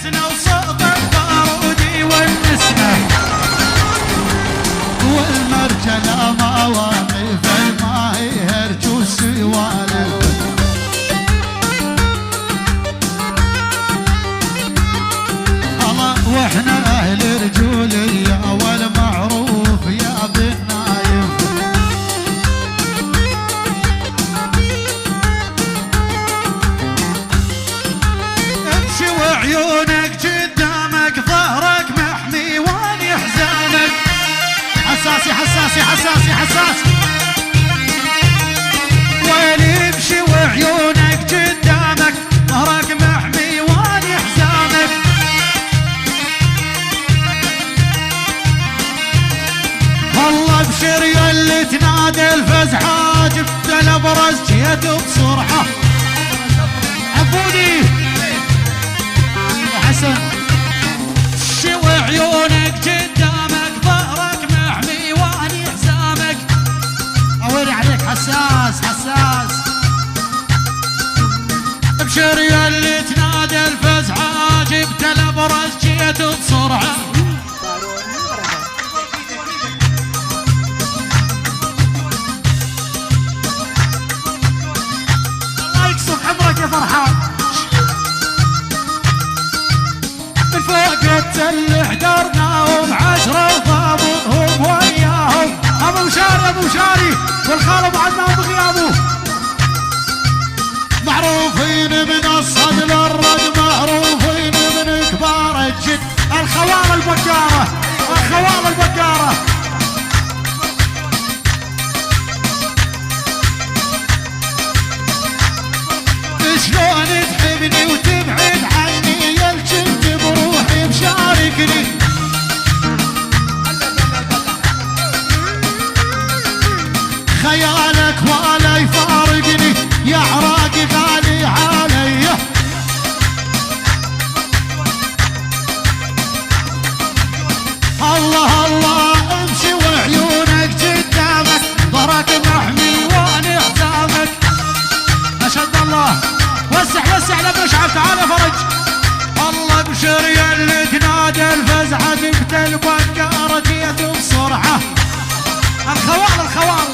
سنة وصوت البارودي والنسمة والمرجلة ما واقف ما يهرج وسوالف الله واحنا اهل رجولية والمعروف يا بالنايف امشي وعيونك قدامك ظهرك محمي واني حزانك حساسي حساسي حساسي حساسي وين امشي وعيونك قدامك ظهرك محمي واني حزانك والله ابشر يا اللي تنادي الفزعه جبت الابرز جيت بسرعه عبودي حسن شو عيونك قدامك ظهرك محمي واني حزامك اويلي عليك حساس حساس ابشر يا اللي تنادي الفزعه جبت الابرز جيت بسرعه الله يكسب عمرك يا فرحان من فوق التل حضرناهم 10 وضابطهم وياهم ابو مشاري ابو مشاري والخال ابو عدنان بغيابه معروفين من الصدل الرد معروفين من كبار الجد الخوال البقاره الخوال البقاره شلون تحبني وتبعد عني يا الجد بروحي مشاركني خيالك ولا يفارقني يا عراقي غالي علي الله الله امشي وعيونك قدامك ظهرك محمي واني حزامك اشهد الله وسع وسع لمشعل تعال يا فرج الله ابشر يا اللي تنادي الفزعه جبت البقاره جيت بسرعه الخوال الخوال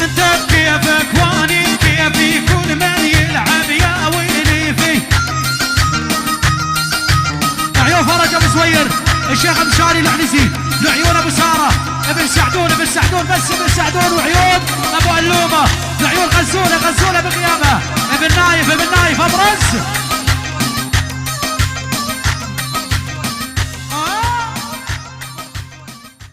انت بكيفك واني بكيفي كل من يلعب يا ويلي فيه عيون فرج ابو سوير الشيخ مشاري العنزي لعيون ابو ساره ابن سعدون ابن سعدون بس ابن سعدون وعيون ابو علومه لعيون غزوله غزوله بغيابه ابن نايف ابن نايف ابرز